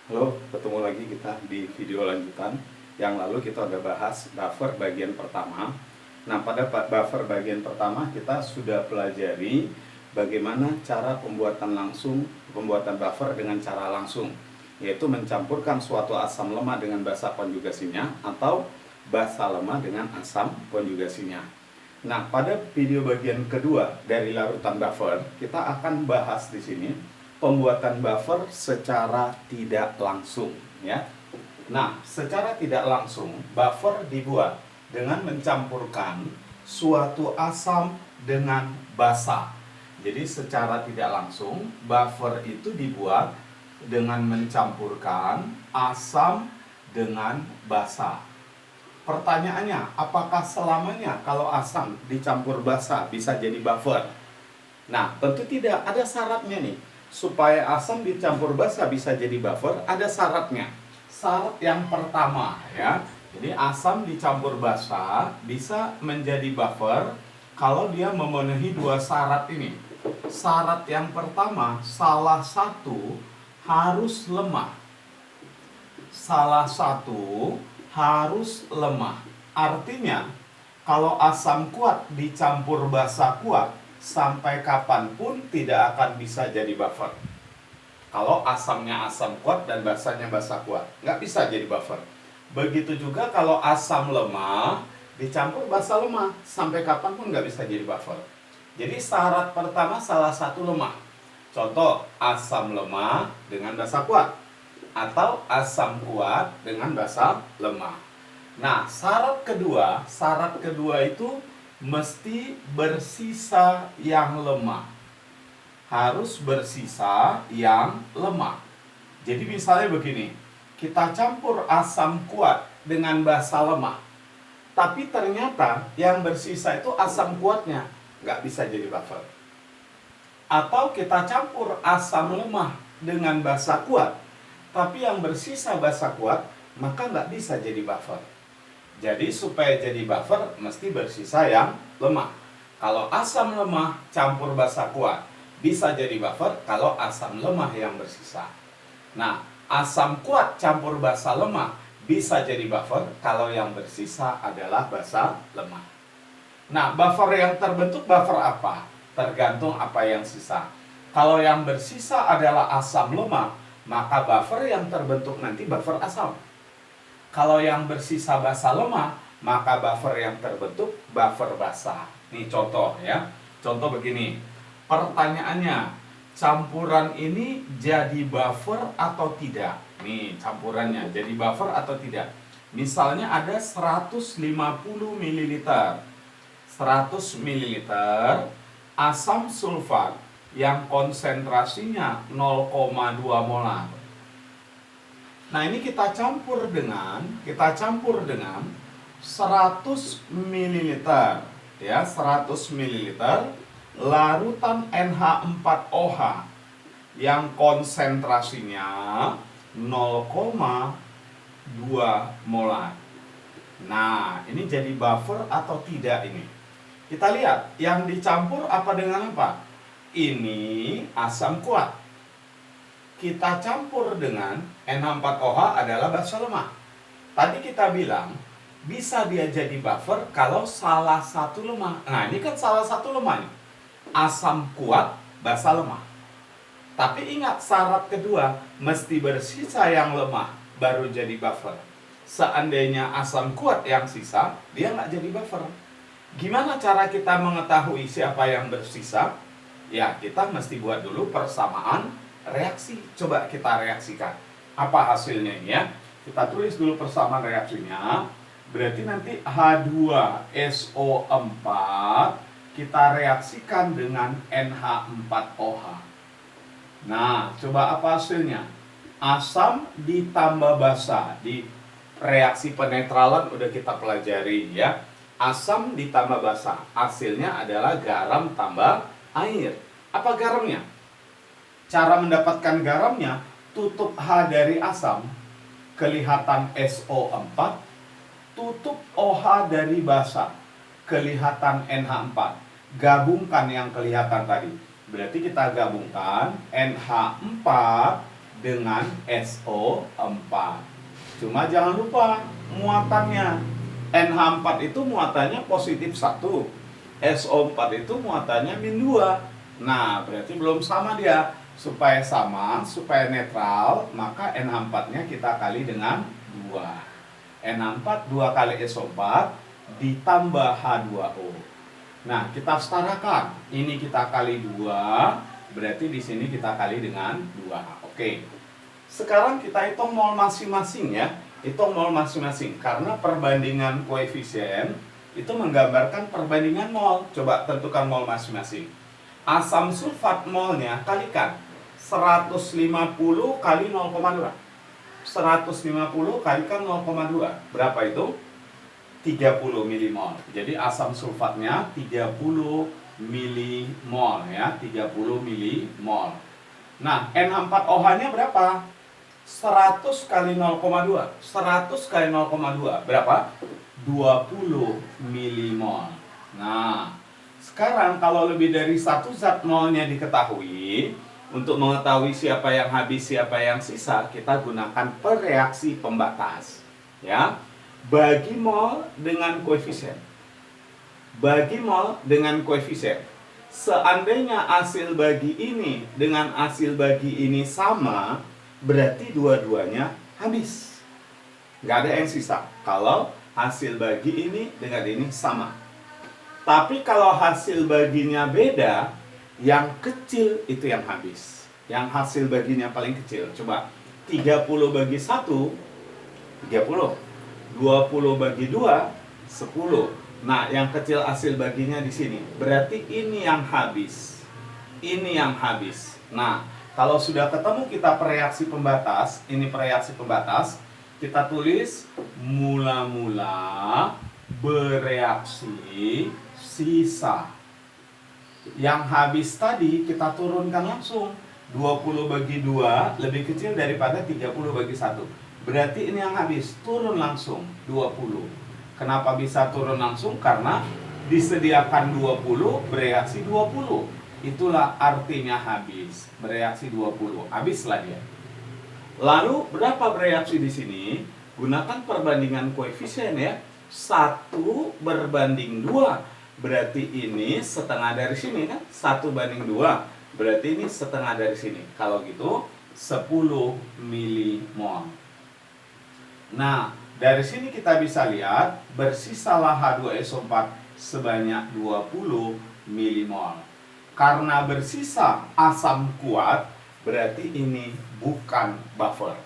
Halo, ketemu lagi kita di video lanjutan. Yang lalu kita udah bahas buffer bagian pertama. Nah, pada buffer bagian pertama kita sudah pelajari bagaimana cara pembuatan buffer dengan cara langsung, yaitu mencampurkan suatu asam lemah dengan basa konjugasinya atau basa lemah dengan asam konjugasinya. Nah, pada video bagian kedua dari larutan buffer, kita akan bahas di sini pembuatan buffer secara tidak langsung, ya. Nah, secara tidak langsung buffer dibuat dengan mencampurkan suatu asam dengan basa. Jadi secara tidak langsung buffer itu dibuat dengan mencampurkan asam dengan basa. Pertanyaannya, apakah selamanya kalau asam dicampur basa bisa jadi buffer? Nah, tentu tidak, ada syaratnya nih. Supaya asam dicampur basa bisa jadi buffer, ada syaratnya. Syarat yang pertama, ya. Jadi asam dicampur basa bisa menjadi buffer kalau dia memenuhi dua syarat ini. Syarat yang pertama, salah satu harus lemah. Salah satu harus lemah. Artinya, kalau asam kuat dicampur basa kuat, sampai kapanpun tidak akan bisa jadi buffer. Kalau asamnya asam kuat dan basanya basa kuat, nggak bisa jadi buffer. Begitu juga kalau asam lemah dicampur basa lemah, sampai kapanpun nggak bisa jadi buffer. Jadi syarat pertama salah satu lemah. Contoh, asam lemah dengan basa kuat, atau asam kuat dengan basa lemah. Nah, syarat kedua itu mesti bersisa yang lemah. Harus bersisa yang lemah. Jadi misalnya begini, kita campur asam kuat dengan basa lemah, tapi ternyata yang bersisa itu asam kuatnya, nggak bisa jadi buffer. Atau kita campur asam lemah dengan basa kuat, tapi yang bersisa basa kuat, maka nggak bisa jadi buffer. Jadi supaya jadi buffer mesti bersisa yang lemah. Kalau asam lemah campur basa kuat, bisa jadi buffer kalau asam lemah yang bersisa. Nah, asam kuat campur basa lemah bisa jadi buffer kalau yang bersisa adalah basa lemah. Nah, buffer yang terbentuk buffer apa? Tergantung apa yang sisa. Kalau yang bersisa adalah asam lemah, maka buffer yang terbentuk nanti buffer asam. Kalau yang bersisa basa lemah, maka buffer yang terbentuk buffer basa. Ini contoh, ya. Contoh begini. Pertanyaannya, campuran ini jadi buffer atau tidak? Nih, campurannya jadi buffer atau tidak? Misalnya ada 150 ml. 100 ml asam sulfat yang konsentrasinya 0,2 molar. Nah, ini kita campur dengan 100 ml, ya, 100 ml larutan NH4OH yang konsentrasinya 0,2 molar. Nah, ini jadi buffer atau tidak ini? Kita lihat, yang dicampur apa dengan apa? Ini asam kuat. Kita campur dengan NH4OH adalah basa lemah. Tadi kita bilang bisa dia jadi buffer kalau salah satu lemah. Nah, ini kan salah satu lemah nih. Asam kuat, basa lemah. Tapi ingat, syarat kedua mesti bersisa yang lemah baru jadi buffer. Seandainya asam kuat yang sisa, dia nggak jadi buffer. Gimana cara kita mengetahui siapa yang bersisa? Ya, kita mesti buat dulu persamaan reaksi. Coba kita reaksikan. Apa hasilnya ini, ya? Kita tulis dulu persamaan reaksinya. Berarti nanti H2SO4 kita reaksikan dengan NH4OH. Nah, coba apa hasilnya? Asam ditambah basa. Di reaksi penetralan udah kita pelajari, ya. Asam ditambah basa, hasilnya adalah garam tambah air. Apa garamnya? Cara mendapatkan garamnya, tutup H dari asam, kelihatan SO4, tutup OH dari basa, kelihatan NH4. Gabungkan yang kelihatan tadi. Berarti kita gabungkan NH4 dengan SO4. Cuma jangan lupa muatannya. NH4 itu muatannya positif 1, SO4 itu muatannya -2. Nah, berarti belum sama dia. Supaya sama, supaya netral, maka NH4-nya kita kali dengan 2. NH4 2 kali SO4 ditambah H2O. Nah, kita setarakan. Ini kita kali 2, berarti di sini kita kali dengan 2. Oke. Sekarang kita hitung mol masing-masing ya. Hitung mol masing-masing karena perbandingan koefisien itu menggambarkan perbandingan mol. Coba tentukan mol masing-masing. Asam sulfat molnya kalikan 150 kali 0,2. 150 kalikan 0,2. Berapa itu? 30 milimol. Jadi asam sulfatnya 30 milimol ya, 30 milimol. Nah, NH4OH-nya berapa? 100 kali 0,2. 100 kali 0,2 berapa? 20 milimol. Nah, sekarang kalau lebih dari satu zat molnya diketahui, untuk mengetahui siapa yang habis, siapa yang sisa, kita gunakan pereaksi pembatas. Ya, bagi mol dengan koefisien. Bagi mol dengan koefisien. Seandainya hasil bagi ini dengan hasil bagi ini sama, berarti dua-duanya habis. Nggak ada yang sisa. Kalau hasil bagi ini dengan ini sama. Tapi kalau hasil baginya beda, yang kecil itu yang habis. Yang hasil baginya paling kecil. Coba 30 bagi 1, 30. 20 bagi 2, 10. Nah, yang kecil hasil baginya di sini. Berarti ini yang habis. Ini yang habis. Nah, kalau sudah ketemu kita pereaksi pembatas, ini pereaksi pembatas, kita tulis mula-mula bereaksi sisa. Yang habis tadi kita turunkan langsung. 20 bagi 2 lebih kecil daripada 30 bagi 1. Berarti ini yang habis, turun langsung 20. Kenapa bisa turun langsung? Karena disediakan 20, bereaksi 20. Itulah artinya habis. Bereaksi 20, habislah dia. Lalu berapa bereaksi di sini? Gunakan perbandingan koefisien ya. 1 berbanding 2. Berarti ini setengah dari sini kan? 1 banding 2. Berarti ini setengah dari sini. Kalau gitu 10 milimol. Nah, dari sini kita bisa lihat bersisalah H2SO4 sebanyak 20 milimol. Karena bersisa asam kuat, berarti ini bukan buffer.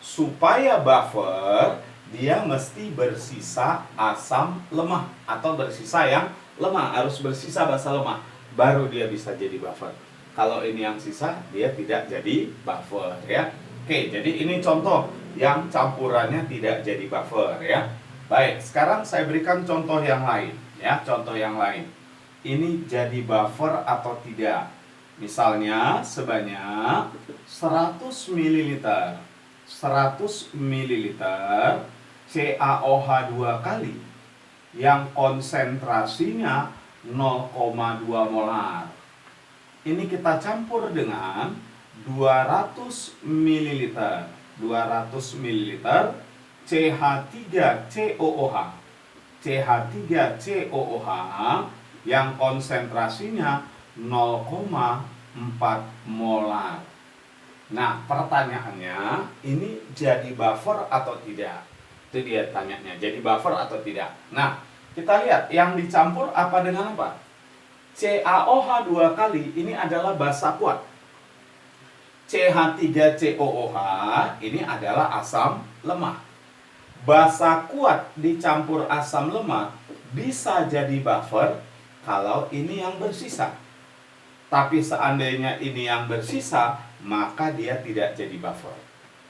Supaya buffer, dia mesti bersisa asam lemah atau bersisa yang lemah, harus bersisa basa lemah, baru dia bisa jadi buffer. Kalau ini yang sisa, dia tidak jadi buffer ya. Oke, jadi ini contoh yang campurannya tidak jadi buffer ya. Baik, sekarang saya berikan contoh yang lain ya, contoh yang lain. Ini jadi buffer atau tidak? Misalnya sebanyak 100 ml. 100 ml CaOH 2 kali yang konsentrasinya 0,2 molar. Ini kita campur dengan 200 ml. 200 ml CH3COOH. CH3COOH yang konsentrasinya 0,4 molar. Nah, pertanyaannya, ini jadi buffer atau tidak? Itu dia tanyanya, jadi buffer atau tidak? Nah, kita lihat yang dicampur apa dengan apa? CaOH 2 kali ini adalah basa kuat. CH3COOH ini adalah asam lemah. Basa kuat dicampur asam lemah bisa jadi buffer kalau ini yang bersisa. Tapi seandainya ini yang bersisa, maka dia tidak jadi buffer.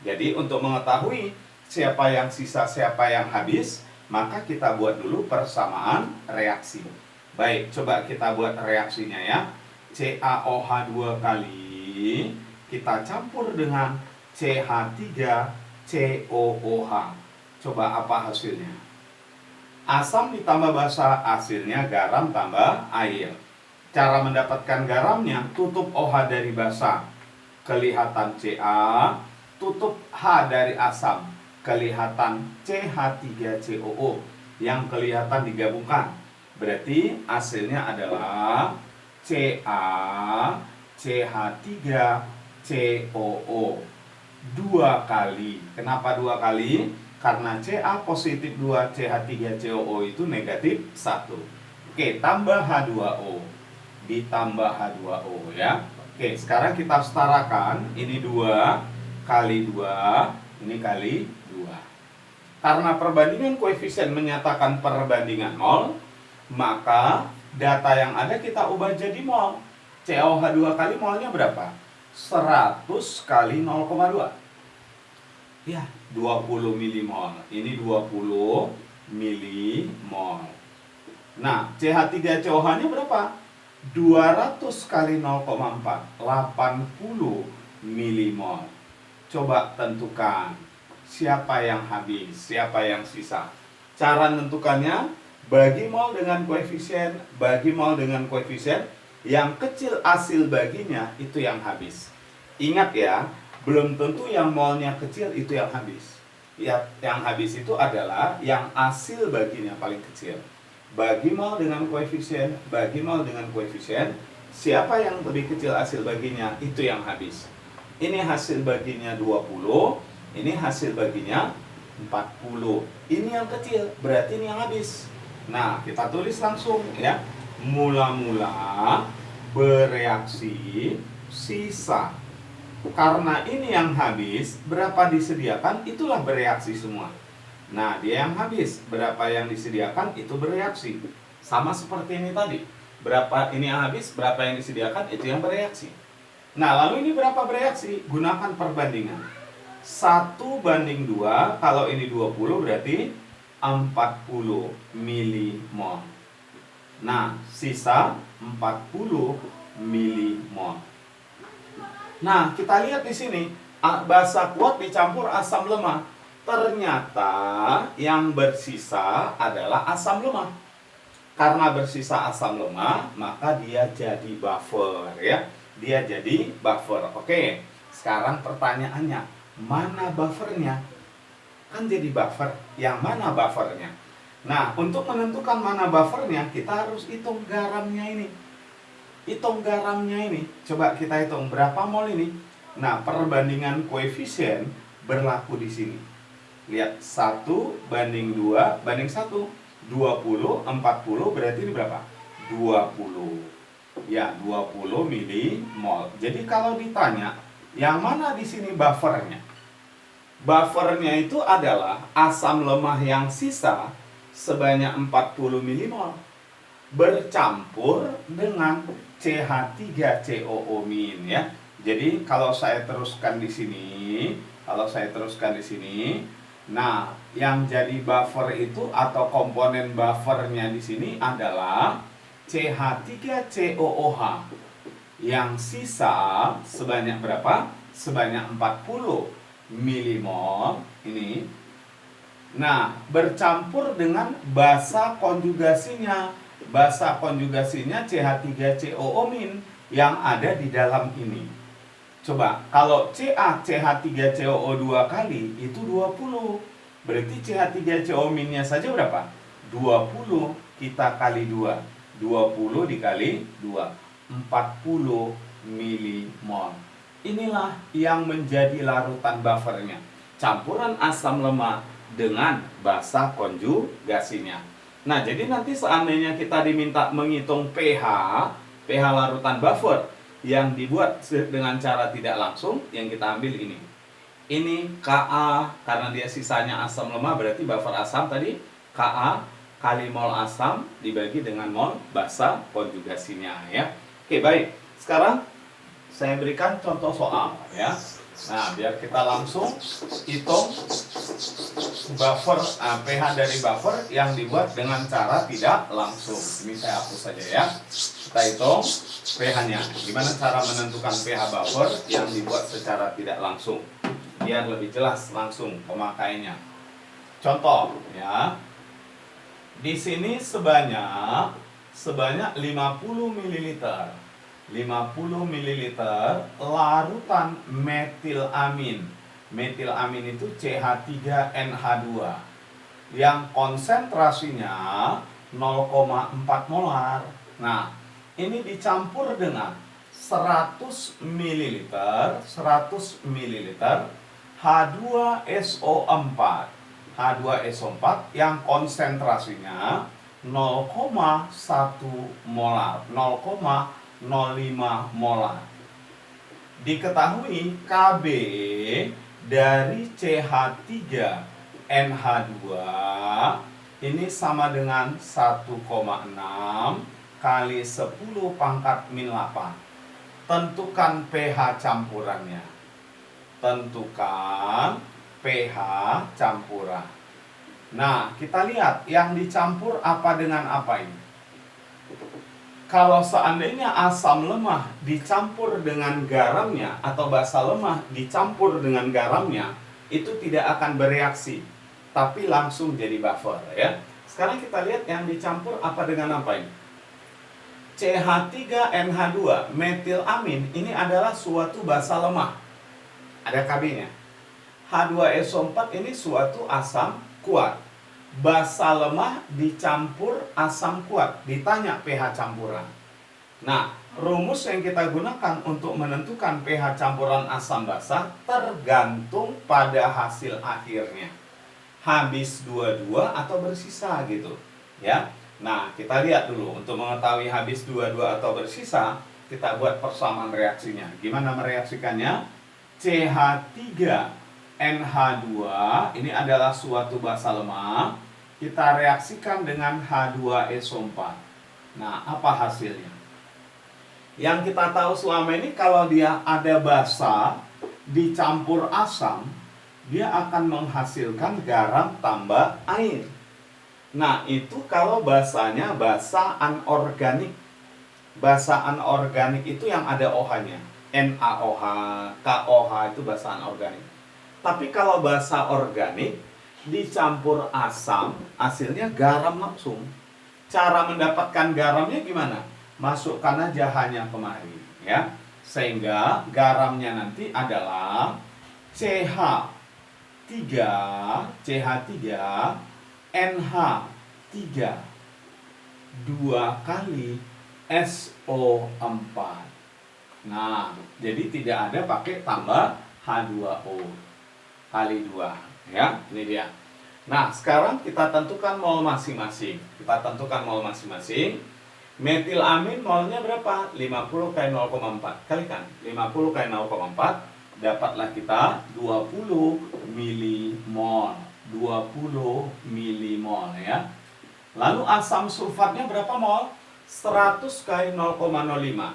Jadi untuk mengetahui siapa yang sisa, siapa yang habis, maka kita buat dulu persamaan reaksi. Baik, coba kita buat reaksinya ya. CaOH 2 kali kita campur dengan CH3COOH. Coba apa hasilnya? Asam ditambah basa, hasilnya garam tambah air. Cara mendapatkan garamnya, tutup OH dari basa. kelihatan Ca, tutup H dari asam, kelihatan CH3COO yang kelihatan digabungkan. Berarti hasilnya adalah Ca CH3COO 2 kali. Kenapa 2 kali? Karena Ca positif 2, CH3COO itu negatif 1. Oke, tambah H2O. Ditambah H2O ya. Oke, sekarang kita setarakan. Ini 2 kali 2, ini kali 2. Karena perbandingan koefisien menyatakan perbandingan mol, maka data yang ada kita ubah jadi mol. COH 2 kali molnya berapa? 100 kali 0,2. Ya, 20 milimol. Ini 20 milimol. Nah, CH3COH-nya berapa? 200 kali 0,4, 80 milimol. Coba tentukan siapa yang habis, siapa yang sisa. Cara menentukannya, bagi mol dengan koefisien, bagi mol dengan koefisien yang kecil hasil baginya itu yang habis. Ingat ya, belum tentu yang molnya kecil itu yang habis. Ya, yang habis itu adalah yang hasil baginya paling kecil. Bagi mol dengan koefisien, bagi mol dengan koefisien, siapa yang lebih kecil hasil baginya itu yang habis. Ini hasil baginya 20, ini hasil baginya 40. Ini yang kecil, berarti ini yang habis. Nah, kita tulis langsung ya. Mula-mula bereaksi sisa. Karena ini yang habis, berapa disediakan itulah bereaksi semua. Nah, dia yang habis, berapa yang disediakan itu bereaksi. Sama seperti ini tadi. Berapa ini yang habis, berapa yang disediakan itu yang bereaksi. Nah, lalu ini berapa bereaksi? Gunakan perbandingan. 1:2, kalau ini 20 berarti 40 milimol. Nah, sisa 40 milimol. Nah, kita lihat di sini, basa kuat dicampur asam lemah. Ternyata yang bersisa adalah asam lemah. Karena bersisa asam lemah, maka dia jadi buffer ya. Dia jadi buffer. Oke, sekarang pertanyaannya, mana buffernya? Kan jadi buffer. Yang mana buffernya? Nah, untuk menentukan mana buffernya, kita harus hitung garamnya ini. Hitung garamnya ini. Coba kita hitung berapa mol ini. Nah, perbandingan koefisien berlaku di sini. Lihat, 1:2 20, 40 berarti ini berapa? 20. Ya, 20 milimol. Jadi kalau ditanya, yang mana di sini buffernya? Buffernya itu adalah asam lemah yang sisa sebanyak 40 milimol bercampur dengan CH3COO- ya. Jadi kalau saya teruskan di sini, nah, yang jadi buffer itu atau komponen buffernya di sini adalah CH3COOH yang sisa sebanyak berapa? Sebanyak 40 milimol ini. Nah, bercampur dengan basa konjugasinya. Basa konjugasinya CH3COO- yang ada di dalam ini. Coba, kalau CH3COO 2 kali itu 20. Berarti CH3COO-nya saja berapa? 20 kita kali 2. 20 dikali 2. 40 milimol. Inilah yang menjadi larutan buffernya. Campuran asam lemah dengan basa konjugasinya. Nah, jadi nanti seandainya kita diminta menghitung pH larutan buffer yang dibuat dengan cara tidak langsung, yang kita ambil ini. Ini Ka, karena dia sisanya asam lemah, berarti buffer asam tadi Ka kali mol asam dibagi dengan mol basa konjugasinya ya. Oke, baik. Sekarang saya berikan contoh soal ya. Nah, biar kita langsung hitung buffer pH dari buffer yang dibuat dengan cara tidak langsung. Ini saya hapus saja ya. Kita hitung pH-nya. Gimana cara menentukan pH buffer yang dibuat secara tidak langsung? Biar lebih jelas langsung pemakaiannya. Contoh ya. Di sini sebanyak 50 ml. 50 ml larutan metilamin. Metilamin itu CH3NH2 yang konsentrasinya 0,4 molar. Nah, ini dicampur dengan 100 ml H2SO4. H2SO4 yang konsentrasinya 0,1 molar, 0,05 molar. Diketahui Kb dari CH3NH2 ini sama dengan 1,6 kali 10 pangkat min 8. Tentukan pH campurannya. Tentukan pH campuran. Nah, kita lihat yang dicampur apa dengan apa ini. Kalau seandainya asam lemah dicampur dengan garamnya atau basa lemah dicampur dengan garamnya, itu tidak akan bereaksi, tapi langsung jadi buffer ya. Sekarang kita lihat yang dicampur apa dengan apa ini. CH3NH2 metilamin ini adalah suatu basa lemah. Ada Kb-nya. H2SO4 ini suatu asam kuat. Basa lemah dicampur asam kuat, ditanya pH campuran. Nah, rumus yang kita gunakan untuk menentukan pH campuran asam basa tergantung pada hasil akhirnya. Habis 22 atau bersisa gitu, ya. Nah, kita lihat dulu untuk mengetahui habis 22 atau bersisa, kita buat persamaan reaksinya. Gimana mereaksikannya? CH3NH2 ini adalah suatu basa lemah. Kita reaksikan dengan H2SO4. Nah, apa hasilnya? Yang kita tahu selama ini kalau dia ada basa dicampur asam, dia akan menghasilkan garam tambah air. Nah, itu kalau basanya basa anorganik. Basa anorganik itu yang ada OH-nya. NaOH, KOH itu basa anorganik. Tapi kalau basa organik dicampur asam, hasilnya garam langsung. Cara mendapatkan garamnya gimana? Masukkan aja hanya kemari, ya. Sehingga garamnya nanti adalah CH3 NH3 2 kali SO4. Nah, jadi tidak ada pakai tambah H2O kali 2. Ya, ini dia. Nah, sekarang kita tentukan mol masing-masing. Metilamin molnya berapa? 50 kali 0,4. Kalikan 50 kali 0,4, dapatlah kita 20 milimol. 20 milimol ya. Lalu asam sulfatnya berapa mol? 100 kali 0,05.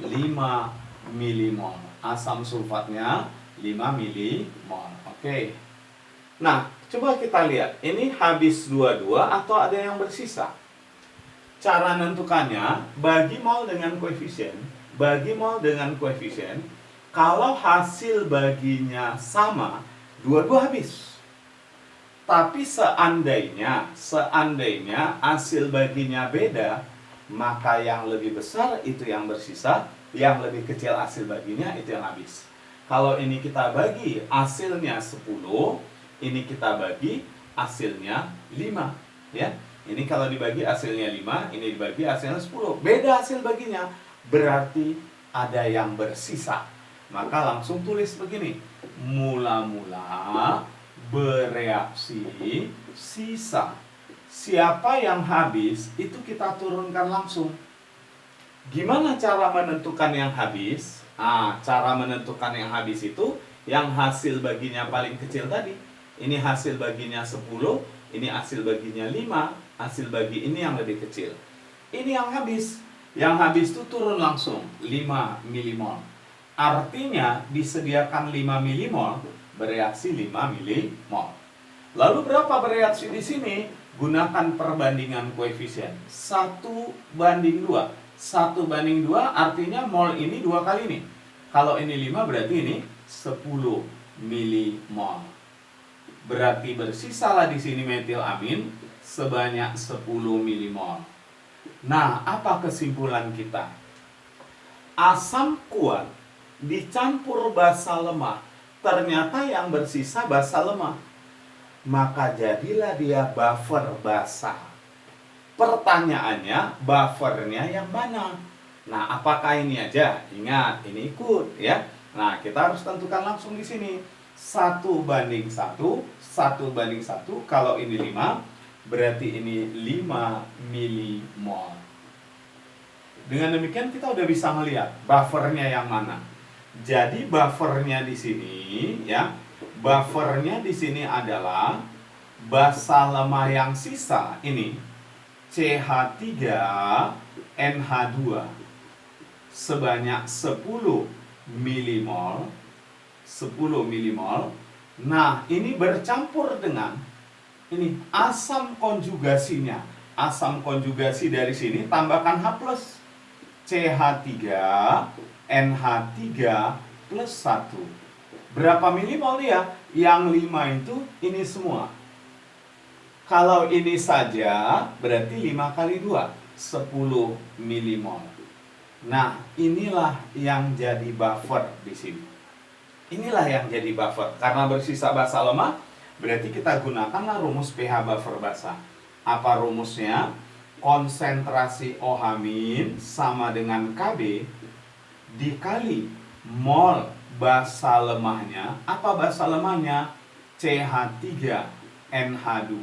5 milimol. Asam sulfatnya 5 milimol. Oke. Nah, coba kita lihat. Ini habis 22 atau ada yang bersisa? Cara menentukannya, bagi mol dengan koefisien. Kalau hasil baginya sama, dua-dua habis. Tapi seandainya hasil baginya beda, maka yang lebih besar itu yang bersisa, yang lebih kecil hasil baginya itu yang habis. Kalau ini kita bagi hasilnya 10, ini kita bagi hasilnya 5, ya. Ini kalau dibagi hasilnya 5, ini dibagi hasilnya 10. Beda hasil baginya, berarti ada yang bersisa. Maka langsung tulis begini. Mula-mula bereaksi sisa. Siapa yang habis, itu kita turunkan langsung. Gimana cara menentukan yang habis? Cara menentukan yang habis itu yang hasil baginya paling kecil tadi. Ini hasil baginya 10, ini hasil baginya 5, hasil bagi ini yang lebih kecil. Ini yang habis. Yang habis itu turun langsung 5 milimol. Artinya disediakan 5 milimol, bereaksi 5 milimol. Lalu berapa bereaksi di sini? Gunakan perbandingan koefisien 1:2. 1:2 artinya mol ini 2 kali nih. Kalau ini 5 berarti ini 10 milimol. Berarti bersisalah di sini metilamin sebanyak 10 milimol. Nah, apa kesimpulan kita? asam kuat dicampur basa lemah, ternyata yang bersisa basa lemah. Maka jadilah dia buffer basa. Pertanyaannya, buffernya yang mana? Nah, apakah ini aja? Ingat, ini ikut ya. Nah, kita harus tentukan langsung di sini. 1:1, 1:1. Kalau ini 5, berarti ini 5 milimol. Dengan demikian kita udah bisa melihat buffernya yang mana. Jadi buffernya di sini ya. Buffernya di sini adalah basa lemah yang sisa ini CH3NH2 sebanyak 10 milimol. 10 milimol. Nah, ini bercampur dengan ini asam konjugasinya. Asam konjugasi dari sini tambahkan H+. CH3NH3 plus 1. Berapa milimol ya? Yang 5 itu ini semua. Kalau ini saja berarti 5 kali 2, 10 milimol. Nah, inilah yang jadi buffer di sini. Inilah yang jadi buffer. Karena bersisa basa lemah, berarti kita gunakanlah rumus pH buffer basa. Apa rumusnya? Konsentrasi OH- sama dengan Kb dikali mol basa lemahnya. Apa basa lemahnya? CH3NH2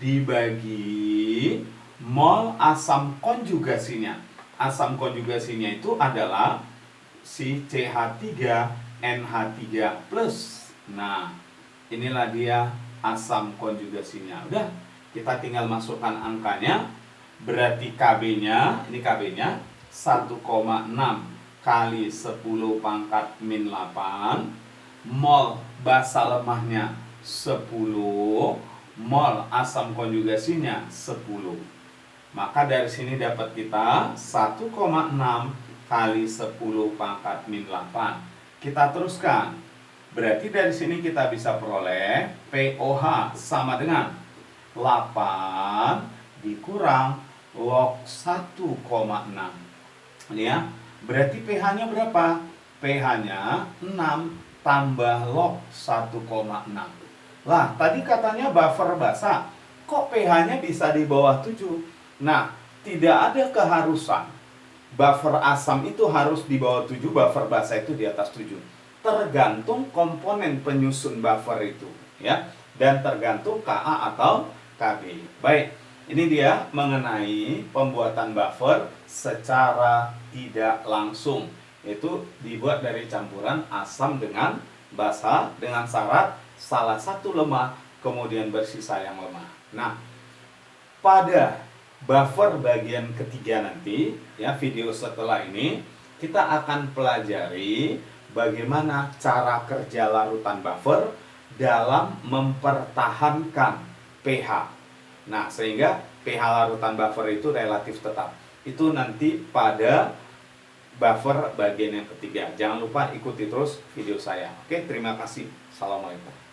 dibagi mol asam konjugasinya. Asam konjugasinya itu adalah si CH3NH3 plus. Nah, inilah dia asam konjugasinya. Udah, kita tinggal masukkan angkanya. Berarti KB-nya, ini KB-nya 1,6 kali 10 pangkat min 8. Mol basa lemahnya 10, mol asam konjugasinya 10. Maka dari sini dapat kita 1,6 kali 10 pangkat min 8. Kita teruskan. Berarti dari sini kita bisa peroleh POH sama dengan 8 dikurang log 1,6. Ini ya. Berarti pH-nya berapa? pH-nya 6 tambah log 1,6. Lah, tadi katanya buffer basa. Kok pH-nya bisa di bawah 7? Nah, tidak ada keharusan buffer asam itu harus di bawah 7, buffer basa itu di atas 7. Tergantung komponen penyusun buffer itu, ya. Dan tergantung Ka atau Kb. Baik, ini dia mengenai pembuatan buffer secara tidak langsung. Itu dibuat dari campuran asam dengan basa dengan syarat salah satu lemah, kemudian bersisa yang lemah. Nah, pada buffer bagian ketiga nanti, ya, video setelah ini kita akan pelajari bagaimana cara kerja larutan buffer dalam mempertahankan pH. Nah, sehingga pH larutan buffer itu relatif tetap. Itu nanti pada buffer bagian yang ketiga. Jangan lupa ikuti terus video saya. Oke, terima kasih. Assalamualaikum.